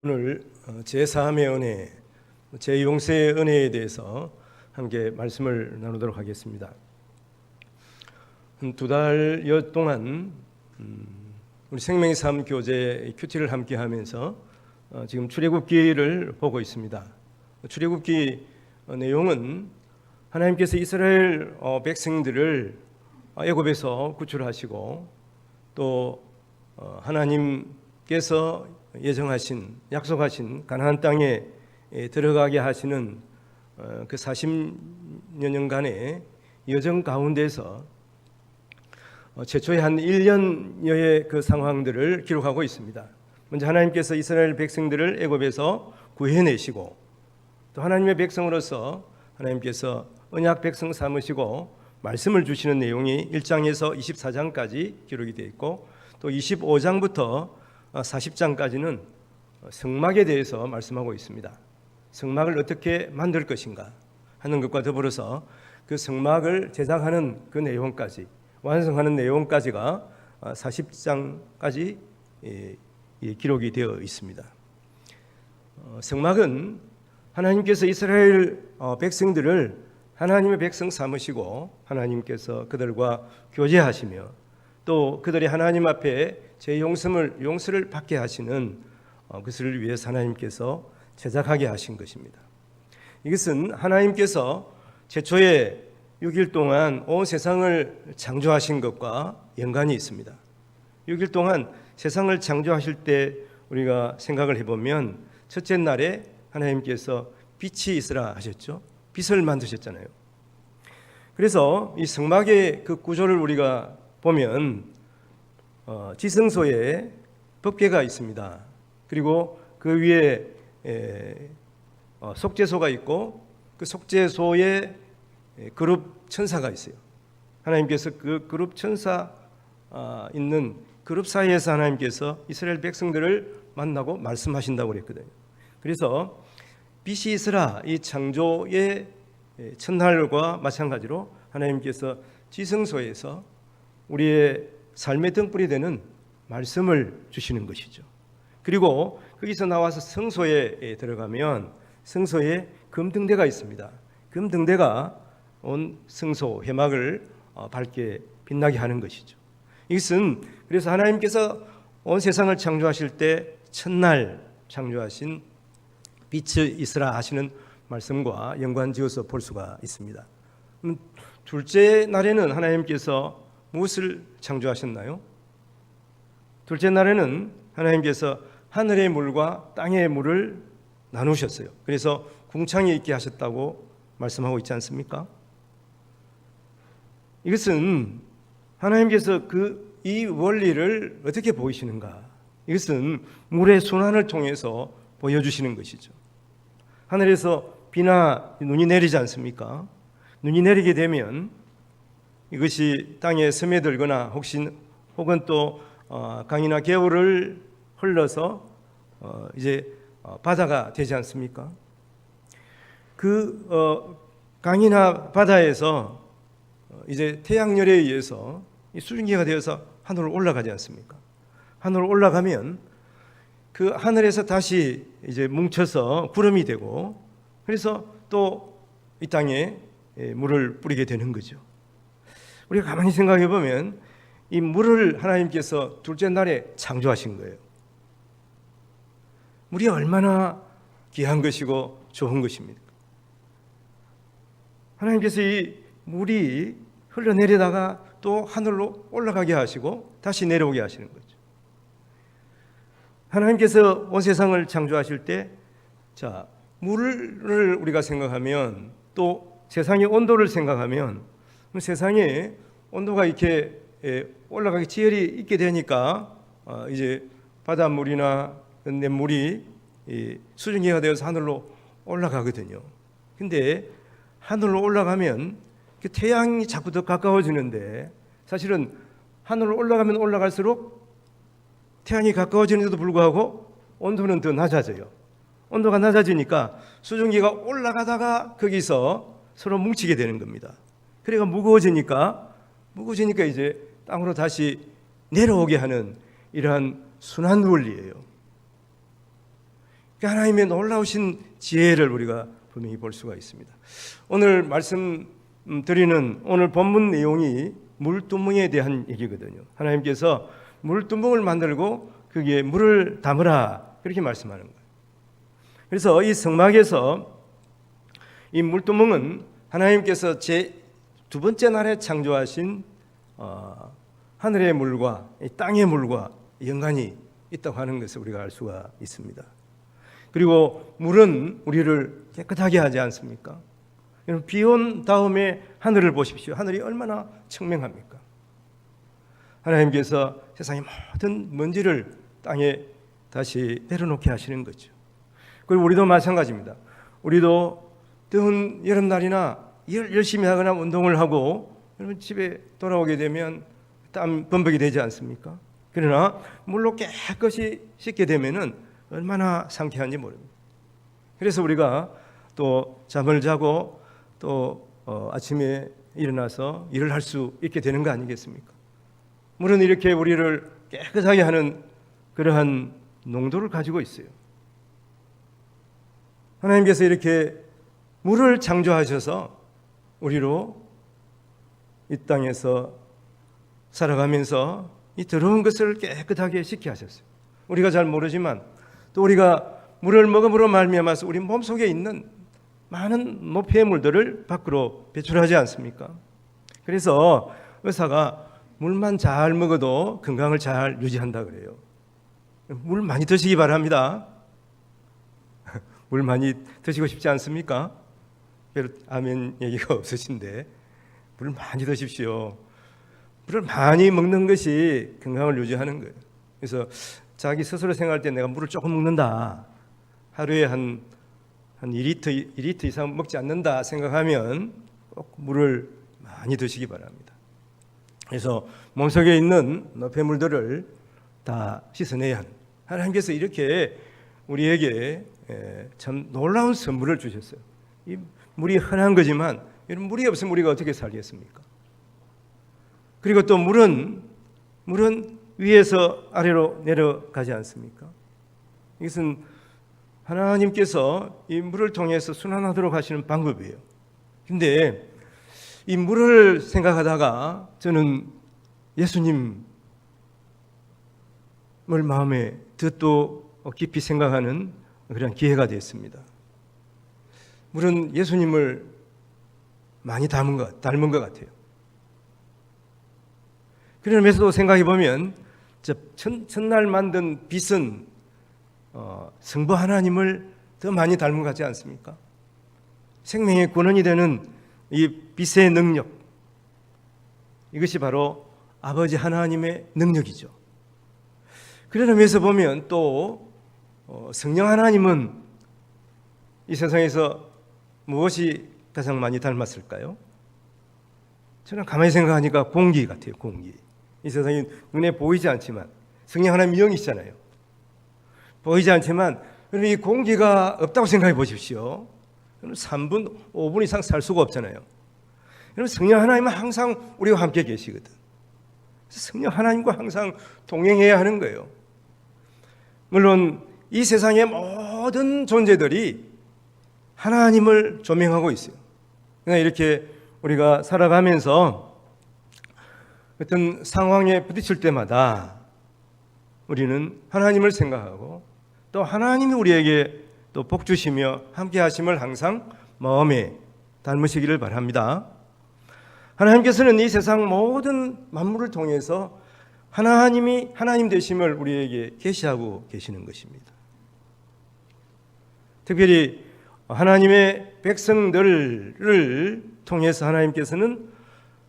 오늘 제3의 은혜, 제 용서의 은혜에 대해서 함께 말씀을 나누도록 하겠습니다. 두 달여 동안 우리 생명의 삶 교제 큐티를 함께 하면서 지금 출애굽기를 보고 있습니다. 출애굽기 내용은 하나님께서 이스라엘 백성들을 애굽에서 구출하시고 또 하나님께서 예정하신 약속하신 가나안 땅에 들어가게 하시는 그 40여 년간의 여정 가운데서 최초의 한 1년여의 그 상황들을 기록하고 있습니다. 먼저 하나님께서 이스라엘 백성들을 애굽에서 구해내시고 또 하나님의 백성으로서 하나님께서 언약 백성 삼으시고 말씀을 주시는 내용이 1장에서 24장까지 기록이 되어 있고 또 25장부터 40장까지는 성막에 대해서 말씀하고 있습니다. 성막을 어떻게 만들 것인가 하는 것과 더불어서 그 성막을 제작하는 그 내용까지 완성하는 내용까지가 40장까지 기록이 되어 있습니다. 성막은 하나님께서 이스라엘 백성들을 하나님의 백성 삼으시고 하나님께서 그들과 교제하시며 또 그들이 하나님 앞에 제 용서를 받게 하시는 그것을 위해서 하나님께서 제작하게 하신 것입니다. 이것은 하나님께서 최초에 6일 동안 온 세상을 창조하신 것과 연관이 있습니다. 6일 동안 세상을 창조하실 때 우리가 생각을 해보면 첫째 날에 하나님께서 빛이 있으라 하셨죠. 빛을 만드셨잖아요. 그래서 이 성막의 그 구조를 우리가 보면 지성소에 법궤가 있습니다. 그리고 그 위에 속죄소가 있고 그 속죄소에 그룹 천사가 있어요. 하나님께서 그 그룹 천사 있는 그룹 사이에서 하나님께서 이스라엘 백성들을 만나고 말씀하신다고 그랬거든요. 그래서 빛이 있으라 이 창조의 첫날과 마찬가지로 하나님께서 지성소에서 우리의 삶의 등불이 되는 말씀을 주시는 것이죠. 그리고 거기서 나와서 성소에 들어가면 성소에 금등대가 있습니다. 금등대가 온 성소 회막을 밝게 빛나게 하는 것이죠. 이것은 그래서 하나님께서 온 세상을 창조하실 때 첫날 창조하신 빛이 있으라 하시는 말씀과 연관지어서 볼 수가 있습니다. 둘째 날에는 하나님께서 무엇을 창조하셨나요? 둘째 날에는 하나님께서 하늘의 물과 땅의 물을 나누셨어요. 그래서 궁창이 있게 하셨다고 말씀하고 있지 않습니까? 이것은 하나님께서 이 원리를 어떻게 보이시는가? 이것은 물의 순환을 통해서 보여주시는 것이죠. 하늘에서 비나 눈이 내리지 않습니까? 눈이 내리게 되면 이것이 땅에 스며들거나 혹은 또 강이나 개울을 흘러서 이제 바다가 되지 않습니까? 그 강이나 바다에서 이제 태양열에 의해서 수증기가 되어서 하늘로 올라가지 않습니까? 하늘로 올라가면 그 하늘에서 다시 이제 뭉쳐서 구름이 되고 그래서 또 이 땅에 물을 뿌리게 되는 거죠. 우리가 가만히 생각해 보면 이 물을 하나님께서 둘째 날에 창조하신 거예요. 물이 얼마나 귀한 것이고 좋은 것입니까? 하나님께서 이 물이 흘러내리다가 또 하늘로 올라가게 하시고 다시 내려오게 하시는 거죠. 하나님께서 온 세상을 창조하실 때 물을 우리가 생각하면 또 세상의 온도를 생각하면 세상에 온도가 이렇게 올라가기 지열이 있게 되니까 이제 바닷물이나 냇물이 수증기가 되어서 하늘로 올라가거든요. 근데 하늘로 올라가면 태양이 자꾸 더 가까워지는데 사실은 하늘로 올라가면 올라갈수록 태양이 가까워지는데도 불구하고 온도는 더 낮아져요. 온도가 낮아지니까 수증기가 올라가다가 거기서 서로 뭉치게 되는 겁니다. 그래가 무거워지니까 이제 땅으로 다시 내려오게 하는 이러한 순환 원리예요. 하나님의 놀라우신 지혜를 우리가 분명히 볼 수가 있습니다. 오늘 말씀드리는 오늘 본문 내용이 물두멍에 대한 얘기거든요. 하나님께서 물두멍을 만들고 거기에 물을 담으라 그렇게 말씀하는 거예요. 그래서 이 성막에서 이 물두멍은 하나님께서 제 두 번째 날에 창조하신 하늘의 물과 땅의 물과 연관이 있다고 하는 것을 우리가 알 수가 있습니다. 그리고 물은 우리를 깨끗하게 하지 않습니까? 비 온 다음에 하늘을 보십시오. 하늘이 얼마나 청명합니까? 하나님께서 세상의 모든 먼지를 땅에 다시 내려놓게 하시는 거죠. 그리고 우리도 마찬가지입니다. 우리도 더운 여름날이나 일 열심히 하거나 운동을 하고 여러분 집에 돌아오게 되면 땀 범벅이 되지 않습니까? 그러나 물로 깨끗이 씻게 되면은 얼마나 상쾌한지 모릅니다. 그래서 우리가 또 잠을 자고 또 아침에 일어나서 일을 할 수 있게 되는 거 아니겠습니까? 물은 이렇게 우리를 깨끗하게 하는 그러한 농도를 가지고 있어요. 하나님께서 이렇게 물을 창조하셔서 우리로 이 땅에서 살아가면서 이 더러운 것을 깨끗하게 씻게 하셨어요. 우리가 잘 모르지만 또 우리가 물을 먹음으로 말미암아서 우리 몸속에 있는 많은 노폐물들을 밖으로 배출하지 않습니까? 그래서 의사가 물만 잘 먹어도 건강을 잘 유지한다 그래요. 물 많이 드시기 바랍니다. 물 많이 드시고 싶지 않습니까? 별로 아멘 얘기가 없으신데 물을 많이 드십시오. 물을 많이 먹는 것이 건강을 유지하는 거예요. 그래서 자기 스스로 생각할 때 내가 물을 조금 먹는다, 하루에 한 2리터 이상 먹지 않는다 생각하면 꼭 물을 많이 드시기 바랍니다. 그래서 몸속에 있는 노폐물들을 다 씻어내야 하는, 하나님께서 이렇게 우리에게 참 놀라운 선물을 주셨어요. 이 물이 흔한 거지만 물이 없으면 우리가 어떻게 살겠습니까? 그리고 또 물은 위에서 아래로 내려가지 않습니까? 이것은 하나님께서 이 물을 통해서 순환하도록 하시는 방법이에요. 근데 이 물을 생각하다가 저는 예수님을 마음에 더 깊이 생각하는 그런 기회가 됐습니다. 물은 예수님을 많이 닮은 것 같아요. 그러면서도 생각해 보면 첫날 만든 빛은 성부 하나님을 더 많이 닮은 것 같지 않습니까? 생명의 근원이 되는 이 빛의 능력, 이것이 바로 아버지 하나님의 능력이죠. 그런 의미에서 보면 또 성령 하나님은 이 세상에서 무엇이 가장 많이 닮았을까요? 저는 가만히 생각하니까 공기 같아요. 공기. 이 세상에 눈에 보이지 않지만 성령 하나님 영이시잖아요. 보이지 않지만 이 공기가 없다고 생각해 보십시오. 3분, 5분 이상 살 수가 없잖아요. 여러분 성령 하나님은 항상 우리와 함께 계시거든. 성령 하나님과 항상 동행해야 하는 거예요. 물론 이 세상의 모든 존재들이 하나님을 조명하고 있어요. 그러니까 이렇게 우리가 살아가면서 어떤 상황에 부딪힐 때마다 우리는 하나님을 생각하고 또 하나님이 우리에게 또 복 주시며 함께 하심을 항상 마음에 담으시기를 바랍니다. 하나님께서는 이 세상 모든 만물을 통해서 하나님 되심을 우리에게 계시하고 계시는 것입니다. 특별히 하나님의 백성들을 통해서 하나님께서는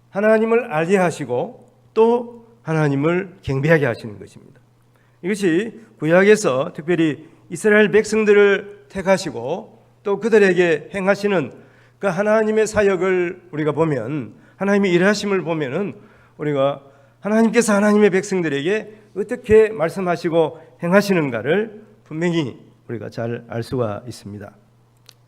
하나님을 알게 하시고 또 하나님을 경배하게 하시는 것입니다. 이것이 구약에서 특별히 이스라엘 백성들을 택하시고 또 그들에게 행하시는 그 하나님의 사역을 우리가 보면, 하나님의 일하심을 보면은 우리가 하나님께서 하나님의 백성들에게 어떻게 말씀하시고 행하시는가를 분명히 우리가 잘 알 수가 있습니다.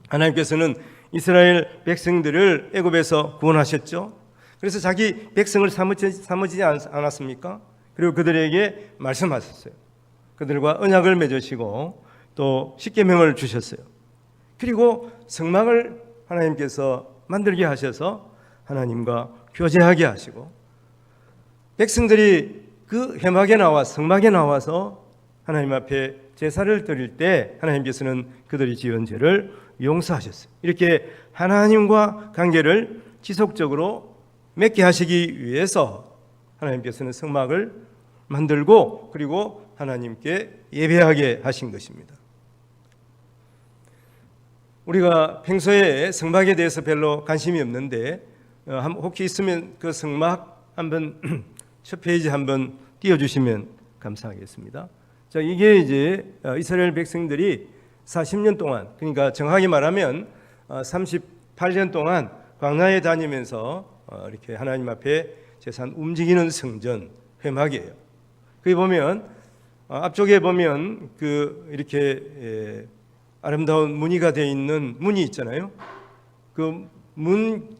하나님께서는 이스라엘 백성들을 애굽에서 구원하셨죠. 그래서 자기 백성을 삼으시지 않았습니까? 그리고 그들에게 말씀하셨어요. 그들과 언약을 맺으시고 또 십계명을 주셨어요. 그리고 성막을 하나님께서 만들게 하셔서 하나님과 교제하게 하시고 백성들이 그 회막에 나와 성막에 나와서 하나님 앞에 제사를 드릴 때 하나님께서는 그들이 지은 죄를 용서하셨어요. 이렇게 하나님과 관계를 지속적으로 맺게 하시기 위해서 하나님께서는 성막을 만들고 그리고 하나님께 예배하게 하신 것입니다. 우리가 평소에 성막에 대해서 별로 관심이 없는데 혹시 있으면 그 성막 한번 첫 페이지 한번 띄워주시면 감사하겠습니다. 자, 이게 이제 이스라엘 백성들이 40년 동안, 그러니까 정확히 말하면 38년 동안 광야에 다니면서 이렇게 하나님 앞에 제사 움직이는 성전 회막이에요. 거기 보면 앞쪽에 보면 그 이렇게 아름다운 무늬가 되어 있는 문이 있잖아요. 그 문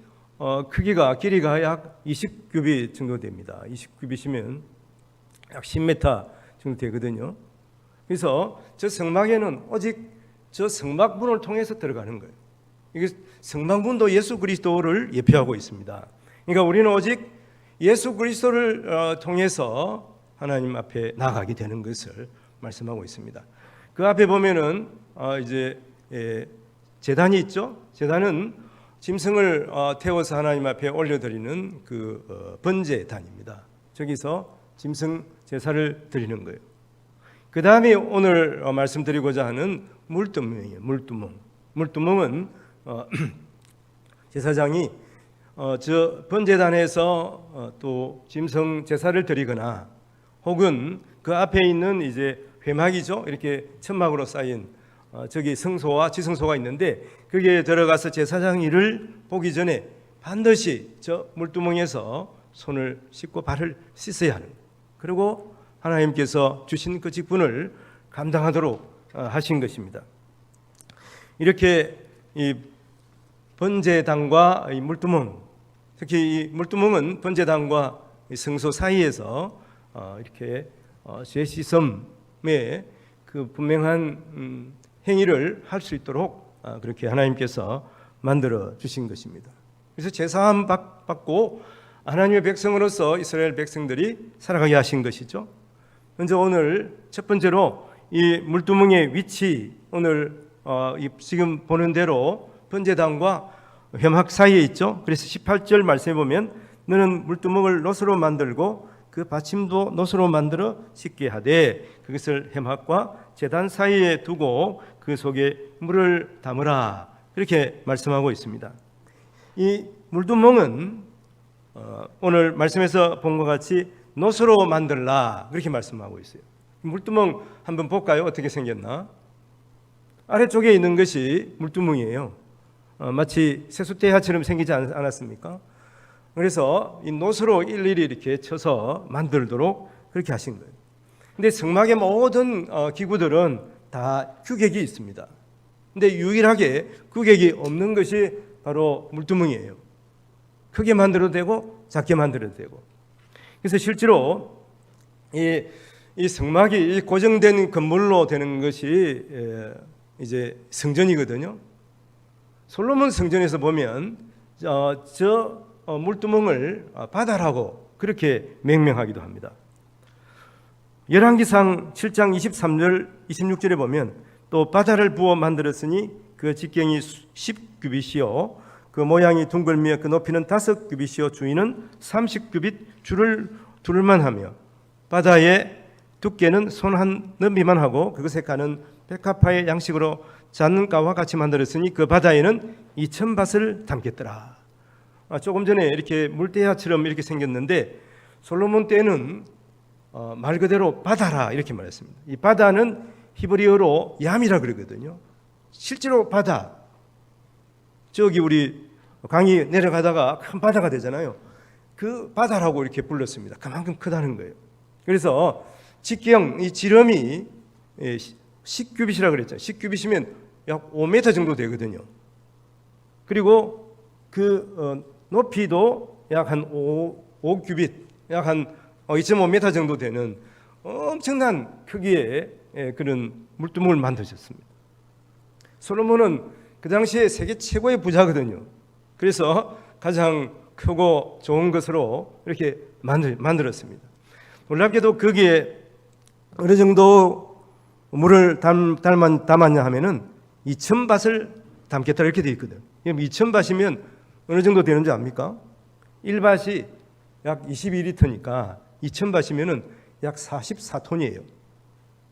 크기가 길이가 약 20규빗 정도 됩니다. 20규빗이면 약 10m 정도 되거든요. 그래서 저 성막에는 오직 저 성막문을 통해서 들어가는 거예요. 이게 성막문도 예수 그리스도를 예표하고 있습니다. 그러니까 우리는 오직 예수 그리스도를 통해서 하나님 앞에 나가게 되는 것을 말씀하고 있습니다. 그 앞에 보면은 이제 제단이 있죠. 제단은 짐승을 태워서 하나님 앞에 올려드리는 그 번제단입니다. 저기서 짐승 제사를 드리는 거예요. 그 다음에 오늘 말씀드리고자 하는 물두멍이에요. 물두멍은 제사장이 저 번제단에서 또 짐승 제사를 드리거나 혹은 그 앞에 있는 이제 회막이죠. 이렇게 천막으로 쌓인 저기 성소와 지성소가 있는데 거기에 들어가서 제사장 일을 보기 전에 반드시 저 물두멍에서 손을 씻고 발을 씻어야 하는 거예요. 그리고 하나님께서 주신 그 직분을 감당하도록 하신 것입니다. 이렇게 이 번제단과 이 물두멍, 특히 이 물두멍은 번제단과 성소 사이에서 이렇게 죄 씻음의 그 분명한 행위를 할 수 있도록 그렇게 하나님께서 만들어 주신 것입니다. 그래서 제사함 받고 하나님의 백성으로서 이스라엘 백성들이 살아가게 하신 것이죠. 먼저 오늘 첫 번째로 이 물두멍의 위치, 오늘 지금 보는 대로 번제단과 회막 사이에 있죠. 그래서 18절 말씀해 보면 너는 물두멍을 놋으로 만들고 그 받침도 놋으로 만들어 씻게 하되 그것을 회막과 제단 사이에 두고 그 속에 물을 담으라. 이렇게 말씀하고 있습니다. 이 물두멍은 오늘 말씀에서 본 것 같이 놋으로 만들라 그렇게 말씀하고 있어요. 물두멍 한번 볼까요? 어떻게 생겼나? 아래쪽에 있는 것이 물두멍이에요. 마치 세숫대야처럼 생기지 않았습니까? 그래서 이 놋으로 일일이 이렇게 쳐서 만들도록 그렇게 하신 거예요. 근데 성막의 모든 기구들은 다 규격이 있습니다. 근데 유일하게 규격이 없는 것이 바로 물두멍이에요. 크게 만들어도 되고 작게 만들어도 되고. 그래서 실제로 이 성막이 고정된 건물로 되는 것이 이제 성전이거든요. 솔로몬 성전에서 보면 저 물두멍을 바다라고 그렇게 명명하기도 합니다. 열왕기상 7장 23절 26절에 보면 또 바다를 부어 만들었으니 그 직경이 10규빗이요 그 모양이 둥글며 그 높이는 5규빗이요 주위는 30규빗 줄을 둘만 하며 바다의 두께는 손 한 너비만 하고 그것에 가는 백합화의 양식으로 잔가와 같이 만들었으니 그 바다에는 2000밭을 담겠더라. 조금 전에 이렇게 물대야처럼 이렇게 생겼는데 솔로몬 때는 말 그대로 바다라 이렇게 말했습니다. 이 바다는 히브리어로 얌이라 그러거든요. 실제로 바다, 저기 우리 강이 내려가다가 큰 바다가 되잖아요. 그 바다라고 이렇게 불렀습니다. 그만큼 크다는 거예요. 그래서 직경, 이 지름이 10규빗이라 그랬잖아요. 10규빗이면 약 5m 정도 되거든요. 그리고 그 높이도 약 한 5규빗, 약 한 2.5m 정도 되는 엄청난 크기의 그런 물두멍을 만드셨습니다. 솔로몬은 그 당시에 세계 최고의 부자거든요. 그래서 가장 크고 좋은 것으로 이렇게 만들었습니다. 놀랍게도 거기에 어느 정도 물을 담았냐 하면은 2000밭을 담겠다 이렇게 되어 있거든. 2000밭이면 어느 정도 되는 줄 압니까? 1밭이 약 22리터니까 2000밭이면은 약 44톤이에요.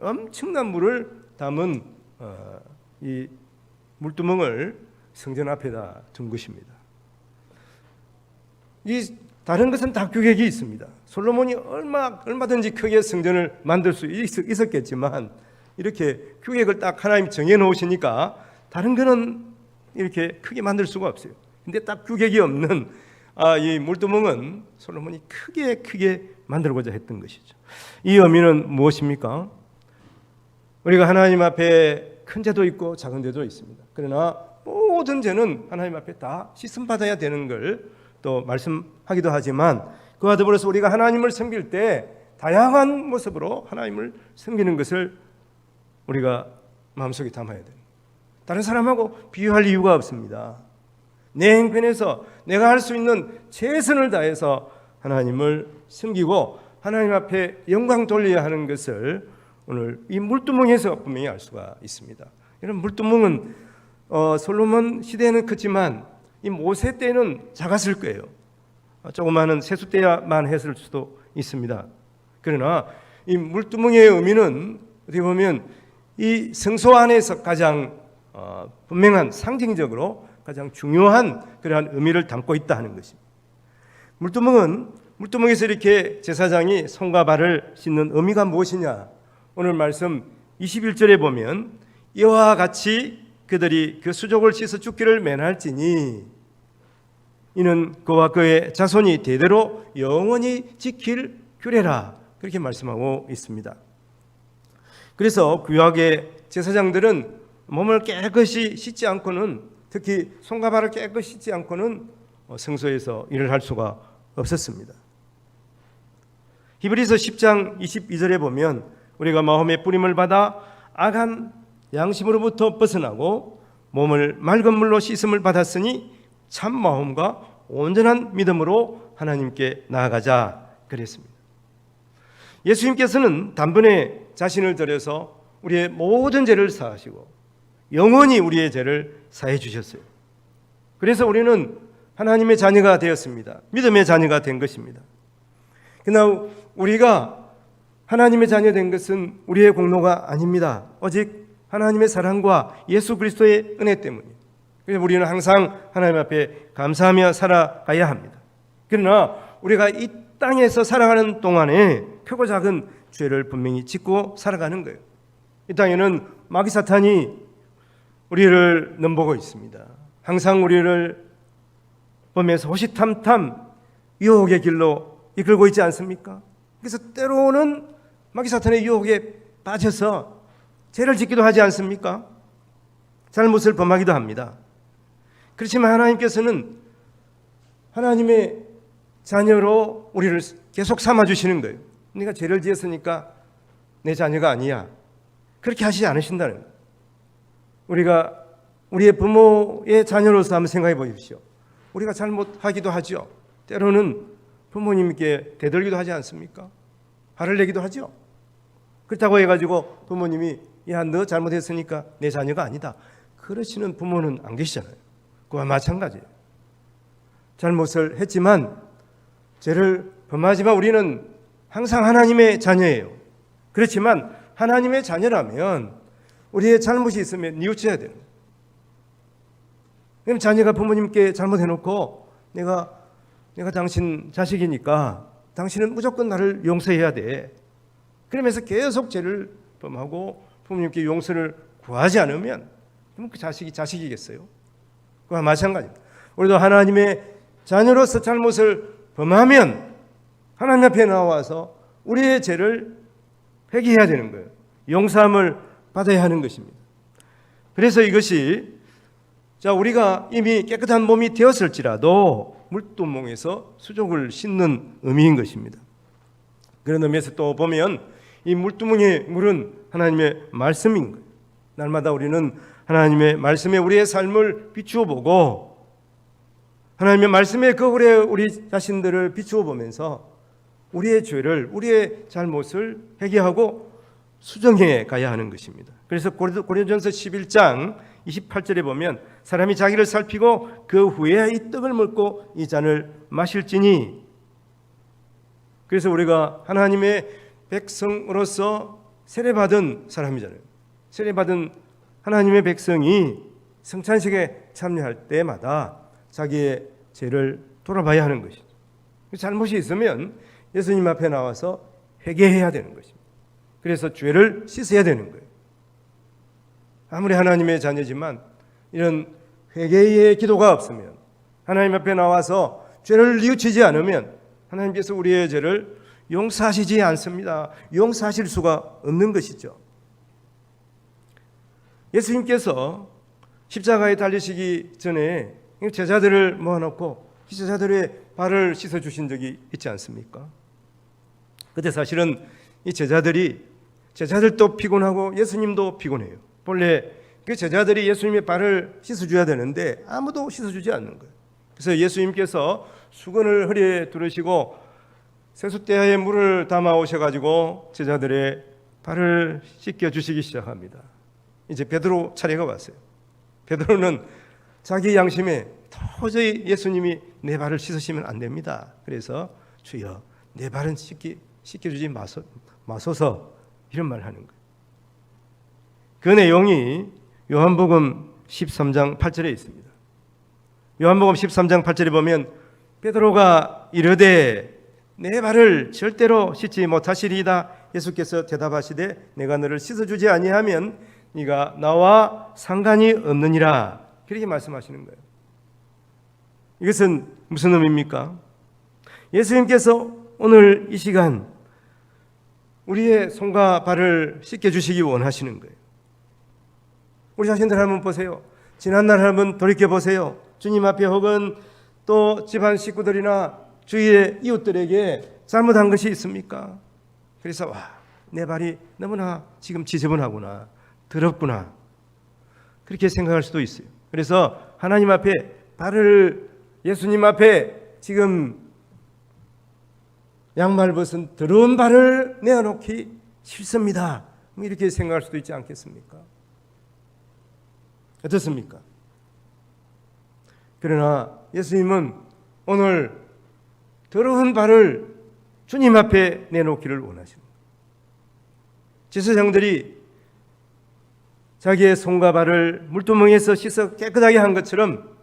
엄청난 물을 담은 이 물두멍을 성전 앞에다 둔 것입니다. 이 다른 것은 다 규격이 있습니다. 솔로몬이 얼마든지 크게 성전을 만들 수 있었겠지만 이렇게 규격을 딱 하나님 정해 놓으시니까 다른 거는 이렇게 크게 만들 수가 없어요. 근데 딱 규격이 없는 이 물두멍은 솔로몬이 크게 만들고자 했던 것이죠. 이 의미는 무엇입니까? 우리가 하나님 앞에 큰 죄도 있고 작은 죄도 있습니다. 그러나 모든 죄는 하나님 앞에 다 씻음받아야 되는 걸 또 말씀하기도 하지만 그와 더불어서 우리가 하나님을 섬길 때 다양한 모습으로 하나님을 섬기는 것을 우리가 마음속에 담아야 됩니다. 다른 사람하고 비교할 이유가 없습니다. 내 행편에서 내가 할 수 있는 최선을 다해서 하나님을 섬기고 하나님 앞에 영광 돌려야 하는 것을 오늘 이 물두멍에서 분명히 알 수가 있습니다. 이런 물두멍은 솔로몬 시대에는 컸지만 이 모세 때는 작았을 거예요. 조그마한 세수 때야만 했을 수도 있습니다. 그러나 이 물두멍의 의미는 어떻게 보면 이 성소 안에서 가장 분명한 상징적으로 가장 중요한 그러한 의미를 담고 있다 하는 것입니다. 물두멍에서 이렇게 제사장이 손과 발을 씻는 의미가 무엇이냐? 오늘 말씀 21절에 보면 이와 같이 그들이 그 수족을 씻어 죽기를 면할지니 이는 그와 그의 자손이 대대로 영원히 지킬 규례라 그렇게 말씀하고 있습니다. 그래서 구약의 제사장들은 몸을 깨끗이 씻지 않고는 특히 손과 발을 깨끗이 씻지 않고는 성소에서 일을 할 수가 없었습니다. 히브리서 10장 22절에 보면 우리가 마음의 뿌림을 받아 악한 양심으로부터 벗어나고 몸을 맑은 물로 씻음을 받았으니 참 마음과 온전한 믿음으로 하나님께 나아가자 그랬습니다. 예수님께서는 단번에 자신을 들여서 우리의 모든 죄를 사하시고 영원히 우리의 죄를 사해 주셨어요. 그래서 우리는 하나님의 자녀가 되었습니다. 믿음의 자녀가 된 것입니다. 그러나 우리가 하나님의 자녀 된 것은 우리의 공로가 아닙니다. 오직 하나님의 사랑과 예수 그리스도의 은혜 때문이에요. 그래서 우리는 항상 하나님 앞에 감사하며 살아가야 합니다. 그러나 우리가 이 땅에서 살아가는 동안에 크고 작은 죄를 분명히 짓고 살아가는 거예요. 이 땅에는 마귀 사탄이 우리를 넘보고 있습니다. 항상 우리를 보면서 호시탐탐 유혹의 길로 이끌고 있지 않습니까? 그래서 때로는 마귀 사탄의 유혹에 빠져서 죄를 짓기도 하지 않습니까? 잘못을 범하기도 합니다. 그렇지만 하나님께서는 하나님의 자녀로 우리를 계속 삼아주시는 거예요. 네가 죄를 지었으니까 내 자녀가 아니야. 그렇게 하시지 않으신다는 거예요. 우리가 우리의 부모의 자녀로서 한번 생각해 보십시오. 우리가 잘못하기도 하죠. 때로는 부모님께 대들기도 하지 않습니까? 화를 내기도 하죠. 그렇다고 해가지고 부모님이 야, 너 잘못했으니까 내 자녀가 아니다. 그러시는 부모는 안 계시잖아요. 그와 마찬가지예요. 잘못을 했지만 죄를 범하지만 우리는 항상 하나님의 자녀예요. 그렇지만 하나님의 자녀라면 우리의 잘못이 있으면 뉘우쳐야 돼요. 그럼 자녀가 부모님께 잘못해놓고 내가 당신 자식이니까 당신은 무조건 나를 용서해야 돼. 그러면서 계속 죄를 범하고 부모님께 용서를 구하지 않으면 그 자식이 자식이겠어요? 그와 마찬가지입니다. 우리도 하나님의 자녀로서 잘못을 범하면 하나님 앞에 나와서 우리의 죄를 회개해야 되는 거예요. 용서함을 받아야 하는 것입니다. 그래서 이것이 우리가 이미 깨끗한 몸이 되었을지라도 물두멍에서 수족을 씻는 의미인 것입니다. 그런 의미에서 또 보면 이 물두멍의 물은 하나님의 말씀인 거예요. 날마다 우리는 하나님의 말씀에 우리의 삶을 비추어 보고 하나님의 말씀의 거울에 우리 자신들을 비추어 보면서 우리의 죄를, 우리의 잘못을 회개하고 수정해 가야 하는 것입니다. 그래서 고린도전서 11장 28절에 보면 사람이 자기를 살피고 그 후에 이 떡을 먹고 이 잔을 마실지니, 그래서 우리가 하나님의 백성으로서 세례받은 사람이잖아요. 세례받은 하나님의 백성이 성찬식에 참여할 때마다 자기의 죄를 돌아봐야 하는 것이죠. 잘못이 있으면 예수님 앞에 나와서 회개해야 되는 것입니다. 그래서 죄를 씻어야 되는 거예요. 아무리 하나님의 자녀지만 이런 회개의 기도가 없으면, 하나님 앞에 나와서 죄를 뉘우치지 않으면 하나님께서 우리의 죄를 용서하시지 않습니다. 용서하실 수가 없는 것이죠. 예수님께서 십자가에 달리시기 전에 제자들을 모아놓고 제자들의 발을 씻어주신 적이 있지 않습니까? 그때 사실은 이 제자들도 피곤하고 예수님도 피곤해요. 본래 그 제자들이 예수님의 발을 씻어줘야 되는데 아무도 씻어주지 않는 거예요. 그래서 예수님께서 수건을 허리에 두르시고 세숫대야에 물을 담아 오셔가지고 제자들의 발을 씻겨주시기 시작합니다. 이제 베드로 차례가 왔어요. 베드로는 자기 양심에 도저히 예수님이 내 발을 씻으시면 안 됩니다. 그래서 주여 내 발은 씻겨주지 마소서, 이런 말을 하는 거예요. 그 내용이 요한복음 13장 8절에 있습니다. 요한복음 13장 8절에 보면 베드로가 이르되 내 발을 절대로 씻지 못하시리이다. 예수께서 대답하시되 내가 너를 씻어주지 아니하면 네가 나와 상관이 없느니라. 그렇게 말씀하시는 거예요. 이것은 무슨 의미입니까? 예수님께서 오늘 이 시간 우리의 손과 발을 씻겨주시기 원하시는 거예요. 우리 자신들 한번 보세요. 지난날 한번 돌이켜보세요. 주님 앞에 혹은 또 집안 식구들이나 주위의 이웃들에게 잘못한 것이 있습니까? 그래서 내 발이 너무나 지금 지저분하구나, 더럽구나, 그렇게 생각할 수도 있어요. 그래서 하나님 앞에 발을, 예수님 앞에 지금 양말 벗은 더러운 발을 내어놓기 싫습니다, 이렇게 생각할 수도 있지 않겠습니까? 어떻습니까? 그러나 예수님은 오늘 더러운 발을 주님 앞에 내놓기를 원하십니다. 제사장들이 자기의 손과 발을 물두멍에서 씻어 깨끗하게 한 것처럼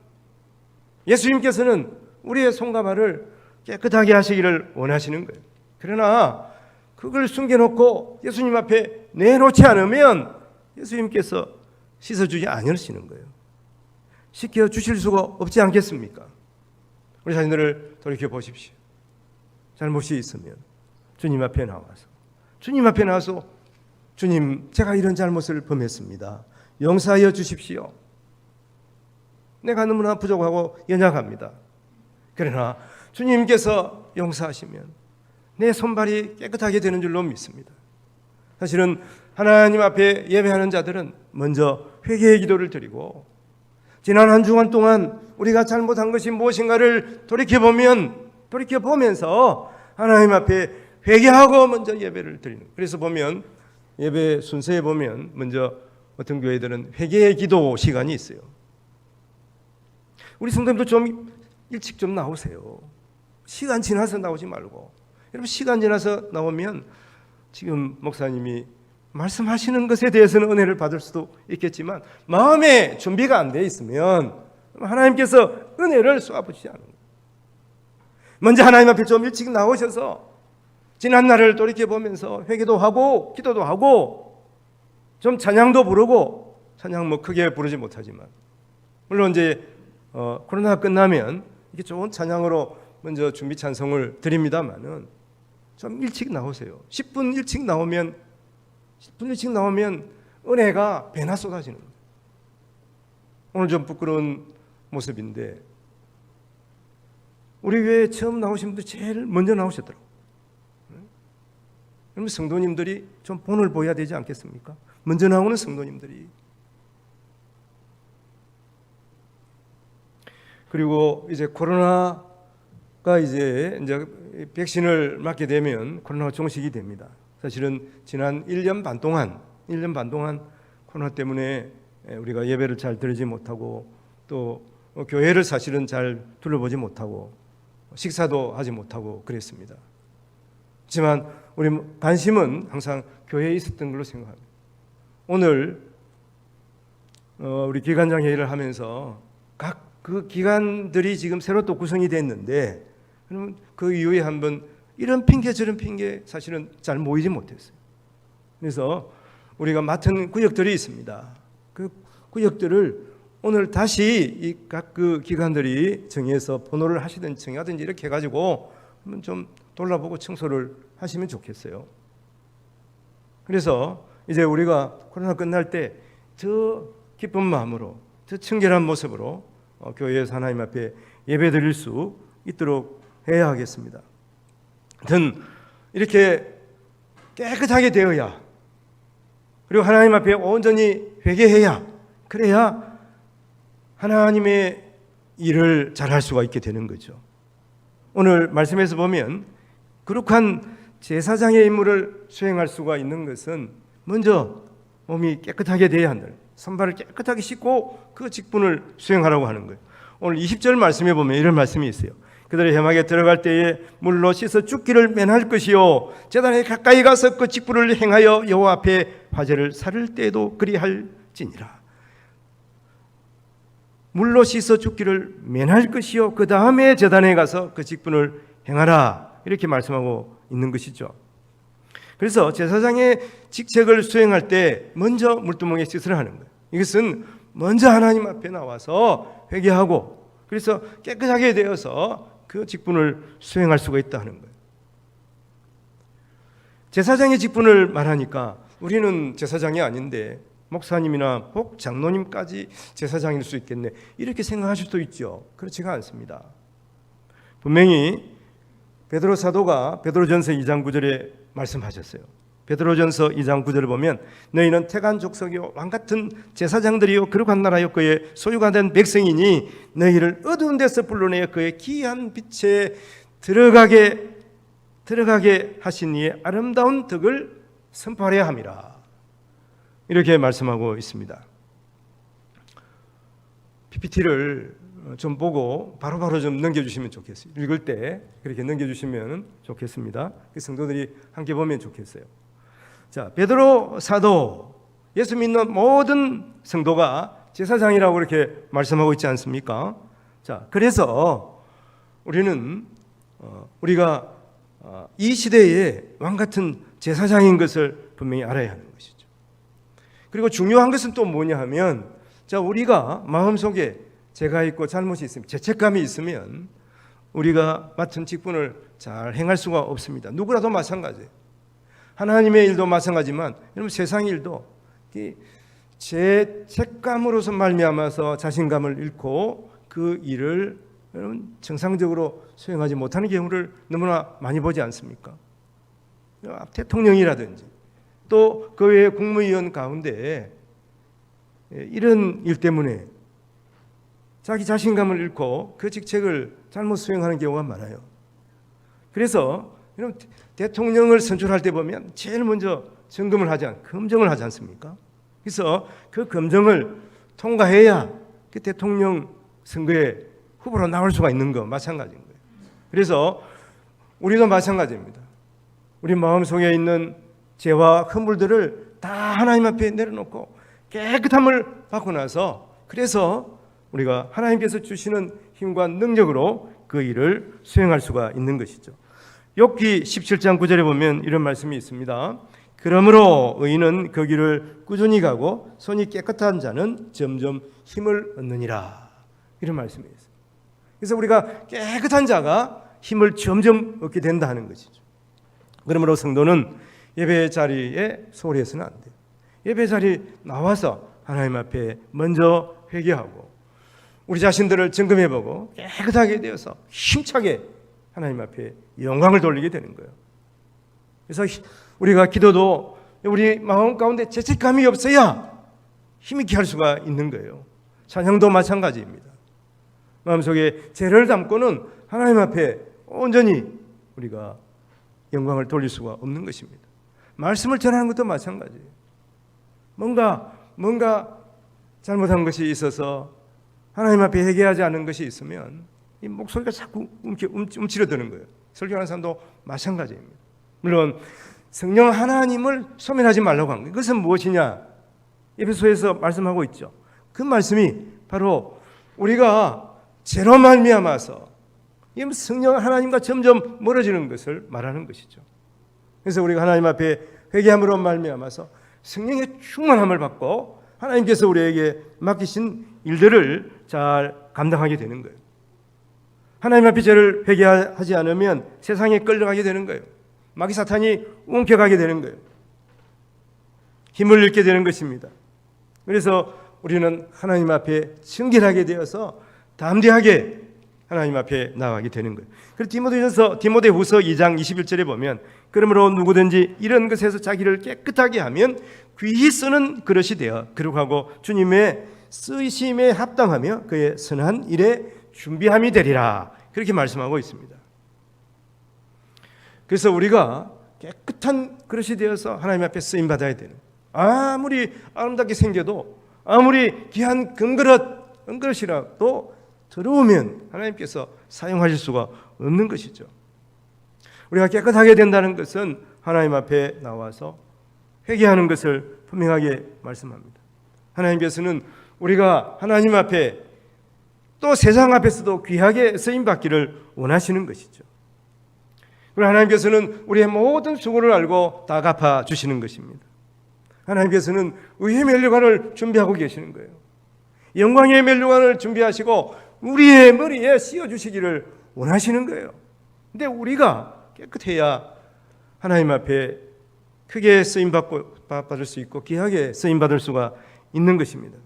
예수님께서는 우리의 손과 발을 깨끗하게 하시기를 원하시는 거예요. 그러나 그걸 숨겨놓고 예수님 앞에 내놓지 않으면 예수님께서 씻어주지 않으시는 거예요. 씻겨주실 수가 없지 않겠습니까? 우리 자신들을 돌이켜 보십시오. 잘못이 있으면 주님 앞에 나와서 주님, 제가 이런 잘못을 범했습니다. 용서하여 주십시오. 내가 너무나 부족하고 연약합니다. 그러나 주님께서 용서하시면 내 손발이 깨끗하게 되는 줄로 믿습니다. 사실은 하나님 앞에 예배하는 자들은 먼저 회개의 기도를 드리고 지난 한 주간 동안 우리가 잘못한 것이 무엇인가를 돌이켜보면서 하나님 앞에 회개하고 먼저 예배를 드리는 거예요. 그래서 보면 예배 순서에 보면 먼저 어떤 교회들은 회개의 기도 시간이 있어요. 우리 성도님도 좀 일찍 좀 나오세요. 시간 지나서 나오지 말고. 여러분, 시간 지나서 나오면 지금 목사님이 말씀하시는 것에 대해서는 은혜를 받을 수도 있겠지만 마음에 준비가 안 돼 있으면 하나님께서 은혜를 쏘아부시지 않는 거예요. 먼저 하나님 앞에 좀 일찍 나오셔서 지난 날을 돌이켜보면서 회개도 하고 기도도 하고 좀 찬양도 부르고, 찬양 뭐 크게 부르지 못하지만 물론 이제 코로나가 끝나면 이게 좋은 찬양으로 먼저 준비 찬송을 드립니다만은 좀 일찍 나오세요. 10분 일찍 나오면 은혜가 배나 쏟아지는 거예요. 오늘 좀 부끄러운 모습인데 우리 교회에 처음 나오신 분들 제일 먼저 나오셨더라고요. 그러면 성도님들이 좀 본을 보여야 되지 않겠습니까? 먼저 나오는 성도님들이. 그리고 이제 코로나가 이제 백신을 맞게 되면 코로나가 종식이 됩니다. 사실은 지난 1년 반 동안 코로나 때문에 우리가 예배를 잘 드리지 못하고 또 교회를 사실은 잘 둘러보지 못하고 식사도 하지 못하고 그랬습니다. 하지만 우리 관심은 항상 교회에 있었던 걸로 생각합니다. 오늘 우리 기관장 회의를 하면서 각 그 기관들이 지금 새로 또 구성이 됐는데 그러면 그 이후에 한번 이런 핑계 저런 핑계 사실은 잘 모이지 못했어요. 그래서 우리가 맡은 구역들이 있습니다. 그 구역들을 오늘 다시 이 각 그 기관들이 정해서 번호를 하시든지 정하든지 이렇게 해가지고 한번 좀 돌아보고 청소를 하시면 좋겠어요. 그래서 이제 우리가 코로나 끝날 때 더 기쁜 마음으로 더 청결한 모습으로 교회에서 하나님 앞에 예배 드릴 수 있도록 해야 하겠습니다. 하여튼 이렇게 깨끗하게 되어야 그리고 하나님 앞에 온전히 회개해야 그래야 하나님의 일을 잘할 수가 있게 되는 거죠. 오늘 말씀에서 보면 거룩한 제사장의 임무를 수행할 수가 있는 것은 먼저 몸이 깨끗하게 되어야 한다. 손발을 깨끗하게 씻고 그 직분을 수행하라고 하는 거예요. 오늘 20절 말씀에 보면 이런 말씀이 있어요. 그들의 회막에 들어갈 때에 물로 씻어 죽기를 면할 것이요 제단에 가까이 가서 그 직분을 행하여 여호와 앞에 화제를 살을 때에도 그리할지니라. 물로 씻어 죽기를 면할 것이요 그 다음에 제단에 가서 그 직분을 행하라 이렇게 말씀하고 있는 것이죠. 그래서 제사장의 직책을 수행할 때 먼저 물두멍에 씻으라 하는 거예요. 이것은 먼저 하나님 앞에 나와서 회개하고 그래서 깨끗하게 되어서 그 직분을 수행할 수가 있다 하는 거예요. 제사장의 직분을 말하니까 우리는 제사장이 아닌데 목사님이나 혹 장로님까지 제사장일 수 있겠네 이렇게 생각하실 수도 있죠. 그렇지가 않습니다. 분명히 베드로 사도가 베드로전서 2장 9절에 말씀하셨어요. 베드로전서 2장 9절을 보면 너희는 택한 족속이요 왕같은 제사장들이요 거룩한 나라요 그의 소유가 된 백성이니 너희를 어두운 데서 불러내어 그의 귀한 빛에 들어가게 하신 이의 아름다운 덕을 선포하려 함이라 이렇게 말씀하고 있습니다. PPT를 좀 보고 바로바로 좀 넘겨주시면 좋겠어요. 읽을 때 그렇게 넘겨주시면 좋겠습니다. 성도들이 함께 보면 좋겠어요. 자, 베드로 사도 예수 믿는 모든 성도가 제사장이라고 그렇게 말씀하고 있지 않습니까? 자, 그래서 우리가 이 시대에 왕 같은 제사장인 것을 분명히 알아야 하는 것이죠. 그리고 중요한 것은 또 뭐냐 하면 자, 우리가 마음속에 죄가 있고 잘못이 있으면 죄책감이 있으면 우리가 맡은 직분을 잘 행할 수가 없습니다. 누구라도 마찬가지예요. 하나님의 일도 마찬가지지만 여러분 세상 일도 죄책감으로서 말미암아서 자신감을 잃고 그 일을 여러분 정상적으로 수행하지 못하는 경우를 너무나 많이 보지 않습니까? 대통령이라든지 또 그 외의 국무위원 가운데 이런 일 때문에 자기 자신감을 잃고 그 직책을 잘못 수행하는 경우가 많아요. 그래서 여러분 대통령을 선출할 때 보면 제일 먼저 검증을 하지 않습니까? 그래서 그 검증을 통과해야 그 대통령 선거에 후보로 나올 수가 있는 거 마찬가지인 거예요. 그래서 우리도 마찬가지입니다. 우리 마음속에 있는 죄와 허물들을 다 하나님 앞에 내려놓고 깨끗함을 받고 나서 그래서 우리가 하나님께서 주시는 힘과 능력으로 그 일을 수행할 수가 있는 것이죠. 욥기 17장 9절에 보면 이런 말씀이 있습니다. 그러므로 의인은 그 길을 꾸준히 가고 손이 깨끗한 자는 점점 힘을 얻느니라. 이런 말씀이 있어요. 그래서 우리가 깨끗한 자가 힘을 점점 얻게 된다 하는 것이죠. 그러므로 성도는 예배 자리에 소홀히 해서는 안 돼요. 예배 자리에 나와서 하나님 앞에 먼저 회개하고 우리 자신들을 점검해보고 깨끗하게 되어서 힘차게 하나님 앞에 영광을 돌리게 되는 거예요. 그래서 우리가 기도도 우리 마음 가운데 죄책감이 없어야 힘있게 할 수가 있는 거예요. 찬양도 마찬가지입니다. 마음속에 죄를 담고는 하나님 앞에 온전히 우리가 영광을 돌릴 수가 없는 것입니다. 말씀을 전하는 것도 마찬가지예요. 뭔가 잘못한 것이 있어서 하나님 앞에 회개하지 않은 것이 있으면 이 목소리가 자꾸 움츠러드는 거예요. 설교하는 사람도 마찬가지입니다. 물론 성령 하나님을 소멸하지 말라고 한 거예요. 그것은 무엇이냐? 에베소에서 말씀하고 있죠. 그 말씀이 바로 우리가 죄로 말미암아서 성령 하나님과 점점 멀어지는 것을 말하는 것이죠. 그래서 우리가 하나님 앞에 회개함으로 말미암아서 성령의 충만함을 받고 하나님께서 우리에게 맡기신 일들을 잘 감당하게 되는 거예요. 하나님 앞에 죄를 회개하지 않으면 세상에 끌려가게 되는 거예요. 마귀 사탄이 움켜가게 되는 거예요. 힘을 잃게 되는 것입니다. 그래서 우리는 하나님 앞에 정결하게 되어서 담대하게 하나님 앞에 나가게 되는 거예요. 그래서 디모데후서 2장 21절에 보면 그러므로 누구든지 이런 것에서 자기를 깨끗하게 하면 귀히 쓰는 그릇이 되어 거룩하고 주님의 쓰심에 합당하며 그의 선한 일에 준비함이 되리라. 그렇게 말씀하고 있습니다. 그래서 우리가 깨끗한 그릇이 되어서 하나님 앞에 쓰임 받아야 되는, 아무리 아름답게 생겨도 아무리 귀한 은그릇이라도 더러우면 하나님께서 사용하실 수가 없는 것이죠. 우리가 깨끗하게 된다는 것은 하나님 앞에 나와서 회개하는 것을 분명하게 말씀합니다. 하나님께서는 우리가 하나님 앞에 또 세상 앞에서도 귀하게 쓰임받기를 원하시는 것이죠. 그리고 하나님께서는 우리의 모든 수고를 알고 다 갚아주시는 것입니다. 하나님께서는 의의 면류관을 준비하고 계시는 거예요. 영광의 면류관을 준비하시고 우리의 머리에 씌워주시기를 원하시는 거예요. 근데 우리가 깨끗해야 하나님 앞에 크게 쓰임받을 수 있고 귀하게 쓰임받을 수가 있는 것입니다.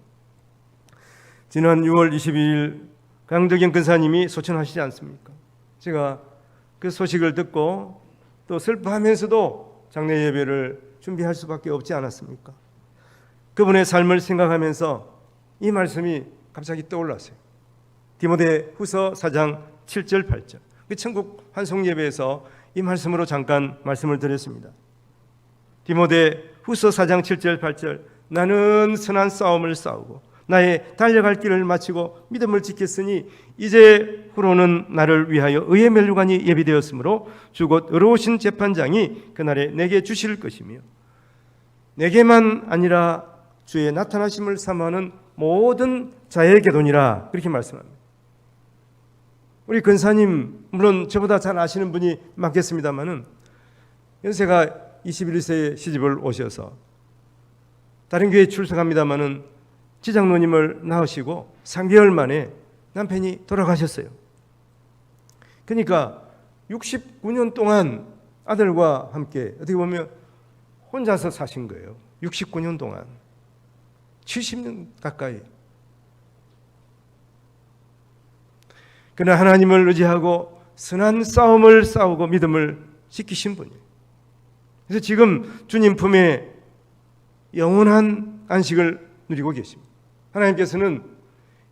지난 6월 22일 강덕영 근사님이 소천하시지 않습니까? 제가 그 소식을 듣고 또 슬퍼하면서도 장례 예배를 준비할 수밖에 없지 않았습니까? 그분의 삶을 생각하면서 이 말씀이 갑자기 떠올랐어요. 디모데후서 4장 7절 8절. 그 천국 환송 예배에서 이 말씀으로 잠깐 말씀을 드렸습니다. 디모데후서 4장 7절 8절. 나는 선한 싸움을 싸우고 나의 달려갈 길을 마치고 믿음을 지켰으니 이제 후로는 나를 위하여 의의 면류관이 예비되었으므로 주 곧 의로우신 재판장이 그날에 내게 주실 것이며 내게만 아니라 주의 나타나심을 사모하는 모든 자에게도니라. 그렇게 말씀합니다. 우리 근사님 물론 저보다 잘 아시는 분이 많겠습니다마는 연세가 21세에 시집을 오셔서 다른 교회에 출석합니다마는 지장로님을 낳으시고 3개월 만에 남편이 돌아가셨어요. 그러니까 69년 동안 아들과 함께 어떻게 보면 혼자서 사신 거예요. 69년 동안 70년 가까이. 그러나 하나님을 의지하고 선한 싸움을 싸우고 믿음을 지키신 분이에요. 그래서 지금 주님 품에 영원한 안식을 누리고 계십니다. 하나님께서는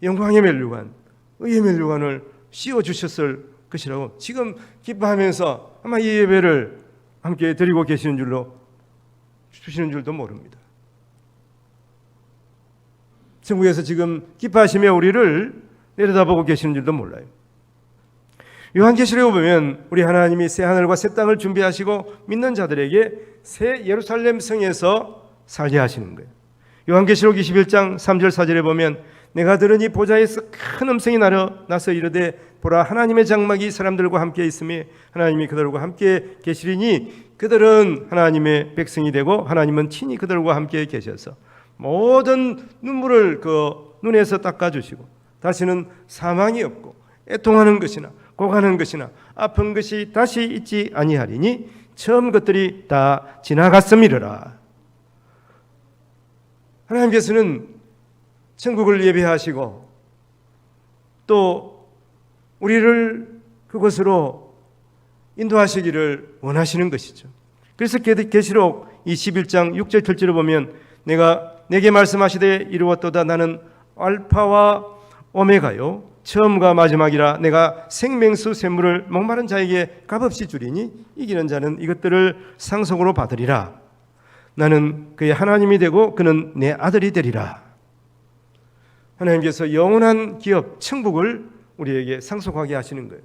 영광의 면류관, 의의 면류관을 씌워주셨을 것이라고 지금 기뻐하면서 아마 이 예배를 함께 드리고 계시는 주시는 줄도 모릅니다. 천국에서 지금 기뻐하시며 우리를 내려다보고 계시는 줄도 몰라요. 요한계시록에 보면 우리 하나님이 새 하늘과 새 땅을 준비하시고 믿는 자들에게 새 예루살렘 성에서 살게 하시는 거예요. 요한계시록 21장 3절 4절에 보면 내가 들으니 보좌에서 큰 음성이 나서 이르되 보라 하나님의 장막이 사람들과 함께 있으며 하나님이 그들과 함께 계시리니 그들은 하나님의 백성이 되고 하나님은 친히 그들과 함께 계셔서 모든 눈물을 그 눈에서 닦아주시고 다시는 사망이 없고 애통하는 것이나 고가는 것이나 아픈 것이 다시 있지 아니하리니 처음 것들이 다 지나갔음이로라. 하나님께서는 천국을 예배하시고 또 우리를 그곳으로 인도하시기를 원하시는 것이죠. 그래서 계시록 21장 6절 7절을 보면 내가 내게 말씀하시되 이루었도다. 나는 알파와 오메가요 처음과 마지막이라. 내가 생명수 샘물을 목마른 자에게 값없이 주리니 이기는 자는 이것들을 상속으로 받으리라. 나는 그의 하나님이 되고 그는 내 아들이 되리라. 하나님께서 영원한 기업 천국을 우리에게 상속하게 하시는 거예요.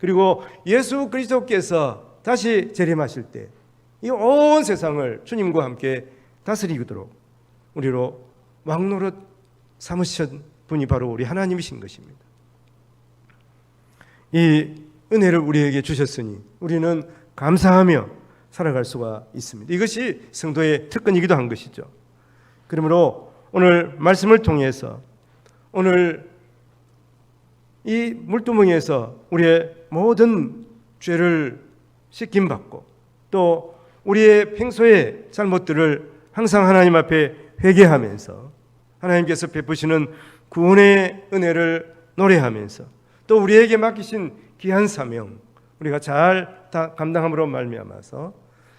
그리고 예수 그리스도께서 다시 재림하실 때 이 온 세상을 주님과 함께 다스리도록 우리로 왕노릇 삼으신 분이 바로 우리 하나님이신 것입니다. 이 은혜를 우리에게 주셨으니 우리는 감사하며 살아갈 수가 있습니다. 이것이 성도의 특권이기도 한 것이죠. 그러므로 오늘 말씀을 통해서 오늘 이 물두멍에서 우리의 모든 죄를 씻김받고 또 우리의 평소의 잘못들을 항상 하나님 앞에 회개하면서 하나님께서 베푸시는 구원의 은혜를 노래하면서 또 우리에게 맡기신 귀한 사명 우리가 잘 다 감당함으로 말미암아서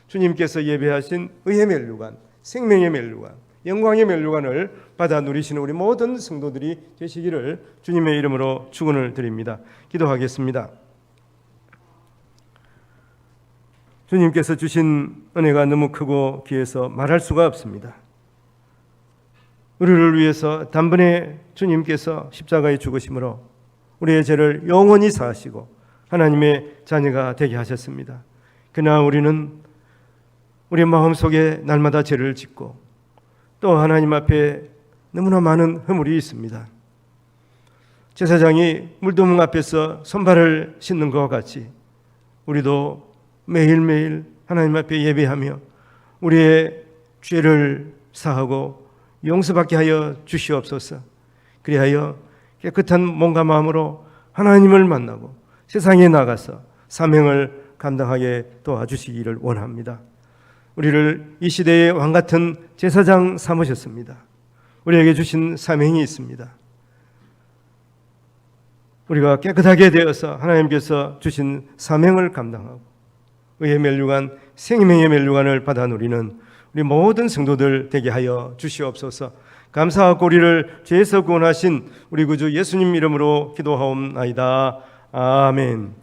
주님께서 예배하신 의의 멸류관, 생명의 멸류관, 영광의 멸류관을 받아 누리시는 우리 모든 성도들이 되시기를 주님의 이름으로 축원을 드립니다. 기도하겠습니다. 주님께서 주신 은혜가 너무 크고 귀해서 말할 수가 없습니다. 우리를 위해서 단번에 주님께서 십자가에 죽으심으로 우리의 죄를 영원히 사하시고 하나님의 자녀가 되게 하셨습니다. 그러나 우리는 우리 마음속에 날마다 죄를 짓고 또 하나님 앞에 너무나 많은 허물이 있습니다. 제사장이 물두멍 앞에서 손발을 씻는 것과 같이 우리도 매일매일 하나님 앞에 예배하며 우리의 죄를 사하고 용서받게 하여 주시옵소서. 그리하여 깨끗한 몸과 마음으로 하나님을 만나고 세상에 나가서 사명을 감당하게 도와주시기를 원합니다. 우리를 이 시대의 왕같은 제사장 삼으셨습니다. 우리에게 주신 사명이 있습니다. 우리가 깨끗하게 되어서 하나님께서 주신 사명을 감당하고 의의 멸류관, 생명의 멸류관을 받아 누리는 우리 모든 성도들 되게 하여 주시옵소서. 감사하고 우리를 죄에서 구원하신 우리 구주 예수님 이름으로 기도하옵나이다. 아멘.